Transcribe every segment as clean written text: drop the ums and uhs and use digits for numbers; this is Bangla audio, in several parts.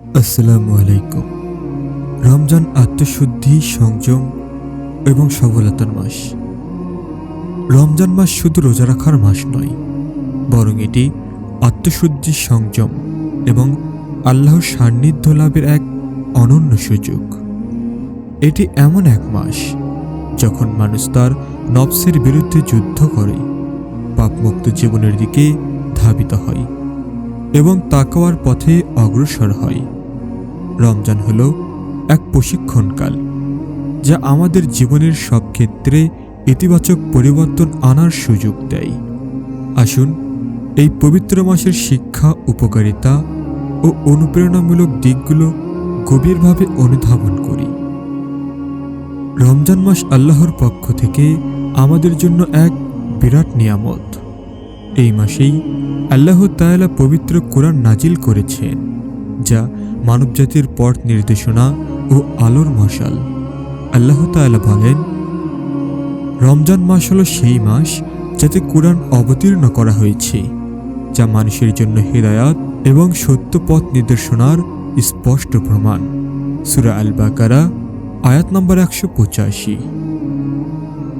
আসসালামু আলাইকুম। রমজান আত্মশুদ্ধি, সংযম এবং সফলতার মাস। রমজান মাস শুধু রোজা রাখার মাস নয়, বরং এটি আত্মশুদ্ধি, সংযম এবং আল্লাহর সান্নিধ্য লাভের এক অনন্য সুযোগ। এটি এমন এক মাস যখন মানুষ তার নফসের বিরুদ্ধে যুদ্ধ করে, পাপমুক্ত জীবনের দিকে ধাবিত হয় এবং তাকওয়ার পথে অগ্রসর হয়। রমজান হল এক প্রশিক্ষণকাল যা আমাদের জীবনের সব ক্ষেত্রে ইতিবাচক পরিবর্তন আনার সুযোগ দেয়। আসুন এই পবিত্র মাসের শিক্ষা, উপকারিতা ও অনুপ্রেরণামূলক দিকগুলো গভীরভাবে অনুধাবন করি। রমজান মাস আল্লাহর পক্ষ থেকে আমাদের জন্য এক বিরাট নিয়ামত। এই মাসেই আল্লাহ তাআলা পবিত্র কোরআন নাজিল করেছেন, যা মানবজাতির পথ নির্দেশনা ও আলোর মশাল। আল্লাহ তাআলা বলেন, রমজান মাস হলো সেই মাস যাতে কোরআন অবতীর্ণ করা হয়েছে, যা মানুষের জন্য হিদায়াত এবং সত্য পথ নির্দেশনার স্পষ্ট প্রমাণ। সূরা আল বাকারা আয়াত নম্বর 185।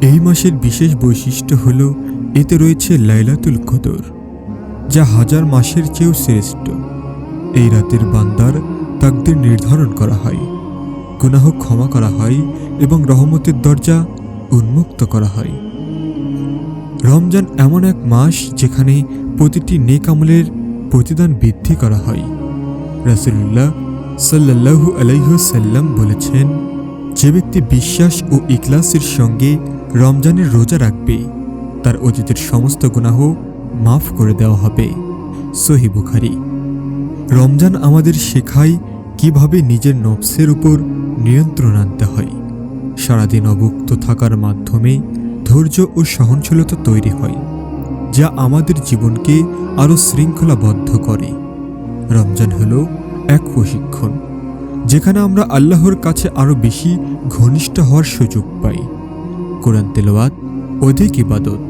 এই মাসের বিশেষ বৈশিষ্ট্য হল এতে রয়েছে লাইলাতুল কদর, যা হাজার মাসের চেয়েও শ্রেষ্ঠ। এই রাতের বান্দার তাকদীর নির্ধারণ করা হয়, গুনাহ ক্ষমা করা হয় এবং রহমতের দরজা উন্মুক্ত করা হয়। রমজান এমন এক মাস যেখানে প্রতিটি নেক আমলের প্রতিদান বৃদ্ধি করা হয়। রাসূলুল্লাহ সাল্লাল্লাহু আলাইহি ওয়াসাল্লাম বলেছেন, যে ব্যক্তি বিশ্বাস ও ইখলাসের সঙ্গে রমজানের রোজা রাখবে, তার অতীতের সমস্ত গুনাহ মাফ করে দেওয়া হবে। সহিহ বুখারী। রমজান আমাদের শেখায় কিভাবে নিজের নফসের উপর নিয়ন্ত্রণ আনতে হয়। সারাদিন অভুক্ত থাকার মাধ্যমে ধৈর্য ও সহনশীলতা তৈরি হয়, যা আমাদের জীবনকে আরও শৃঙ্খলাবদ্ধ করে। রমজান হলো এক প্রশিক্ষণ যেখানে আমরা আল্লাহর কাছে আরও বেশি ঘনিষ্ঠ হওয়ার সুযোগ পাই। কোরআন তেলাওয়াত, অধিক ইবাদত,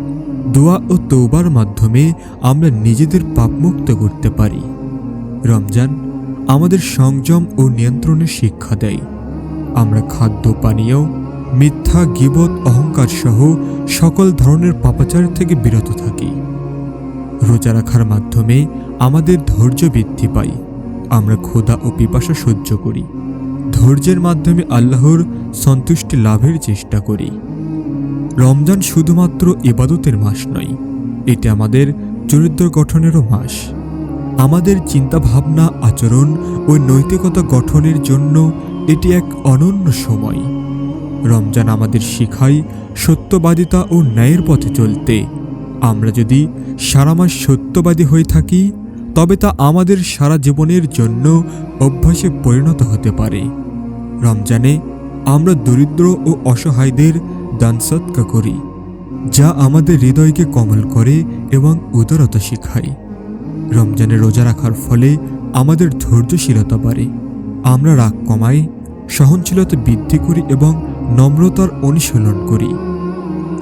দোয়া ও তওবার মাধ্যমে আমরা নিজেদের পাপমুক্ত করতে পারি। রমজান আমাদের সংযম ও নিয়ন্ত্রণের শিক্ষা দেয়। আমরা খাদ্য, পানীয়, মিথ্যা, গীবত, অহংকার সহ সকল ধরনের পাপাচার থেকে বিরত থাকি। রোজা রাখার মাধ্যমে আমাদের ধৈর্য বৃদ্ধি পায়। আমরা ক্ষুধা ও পিপাসা সহ্য করি। ধৈর্যের মাধ্যমে আল্লাহর সন্তুষ্টি লাভের চেষ্টা করি। রমজান শুধুমাত্র ইবাদতের মাস নয়, এটি আমাদের চরিত্র গঠনেরও মাস। আমাদের চিন্তাভাবনা, আচরণ ও নৈতিকতা গঠনের জন্য এটি এক অনন্য সময়। রমজান আমাদের শেখায় সত্যবাদিতা ও ন্যায়ের পথে চলতে। আমরা যদি সারা মাস সত্যবাদী হয়ে থাকি, তবে তা আমাদের সারা জীবনের জন্য অভ্যাসে পরিণত হতে পারে। রমজানে আমরা দরিদ্র ও অসহায়দের দান সদকা করি, যা আমাদের হৃদয়কে কোমল করে এবং উদারতা শেখায়। রমজানে রোজা রাখার ফলে আমাদের ধৈর্যশীলতা বাড়ে। আমরা রাগ কমাই, সহনশীলতা বৃদ্ধি করি এবং নম্রতার অনুশীলন করি।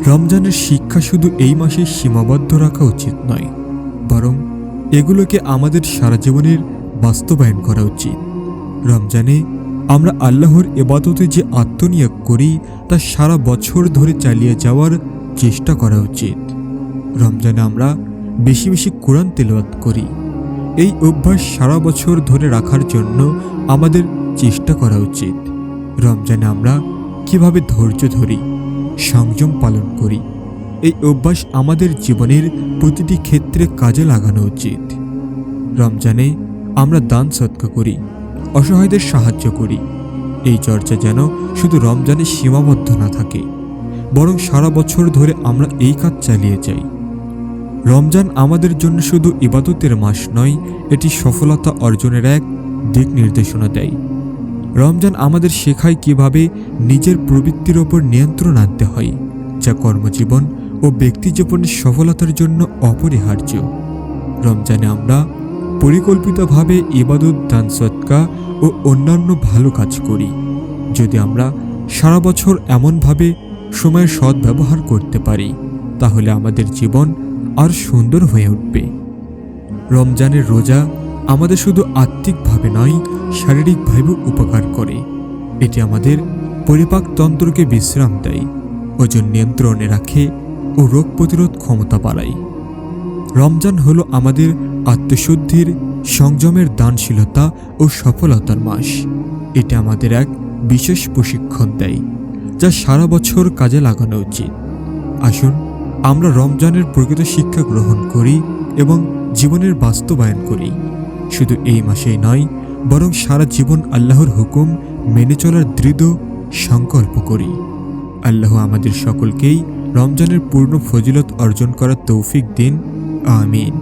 রমজানের শিক্ষা শুধু এই মাসে সীমাবদ্ধ রাখা উচিত নয়, বরং এগুলোকে আমাদের সারা জীবনের বাস্তবায়ন করা উচিত। রমজানে আমরা আল্লাহর ইবাদতে যে আত্মনিয়োগ করি, তা সারা বছর ধরে চালিয়ে যাওয়ার চেষ্টা করা উচিত। রমজানে আমরা বেশি বেশি কোরআন তেলাওয়াত করি। এই অভ্যাস সারা বছর ধরে রাখার জন্য আমাদের চেষ্টা করা উচিত। রমজানে আমরা কিভাবে ধৈর্য ধরি, সংযম পালন করি, এই অভ্যাস আমাদের জীবনের প্রতিটি ক্ষেত্রে কাজে লাগানো উচিত। রমজানে আমরা দান সদকা করি, অসহায়দের সাহায্য করি। এই চর্চা যেন শুধু রমজানে সীমাবদ্ধ না থাকে, বরং সারা বছর ধরে আমরা এই কাজ চালিয়ে যাই। রমজান আমাদের জন্য শুধু ইবাদতের মাস নয়, এটি সফলতা অর্জনের এক দিক নির্দেশনা দেয়। রমজান আমাদের শেখায় কিভাবে নিজের প্রবৃত্তির ওপর নিয়ন্ত্রণ আনতে হয়, যা কর্মজীবন ও ব্যক্তিজীবনের সফলতার জন্য অপরিহার্য। রমজানে আমরা পরিকল্পিতভাবে ইবাদত, দান সদকা ও অন্যান্য ভালো কাজ করি। যদি আমরা সারা বছর এমনভাবে সময়ের সদ্ব্যবহার করতে পারি, তাহলে আমাদের জীবন আর সুন্দর হয়ে উঠবে। রমজানের রোজা আমাদের শুধু আত্মিকভাবে নয়, শারীরিকভাবেও উপকার করে। এটি আমাদের পরিপাকতন্ত্রকে বিশ্রাম দেয়, ওজন নিয়ন্ত্রণে রাখে ও রোগ প্রতিরোধ ক্ষমতা বাড়ায়। রমজান হলো আমাদের আত্মশুদ্ধির, সংযমের, দানশীলতা ও সফলতার মাস। এটা আমাদের এক বিশেষ প্রশিক্ষণ দেয়, যা সারা বছর কাজে লাগানো উচিত। আসুন আমরা রমজানের প্রকৃত শিক্ষা গ্রহণ করি এবং জীবনের বাস্তবায়ন করি। শুধু এই মাসেই নয়, বরং সারা জীবন আল্লাহর হুকুম মেনে চলার দৃঢ় সংকল্প করি। আল্লাহ আমাদের সকলকেই রমজানের পূর্ণ ফজিলত অর্জন করার তৌফিক দিন। আমিন।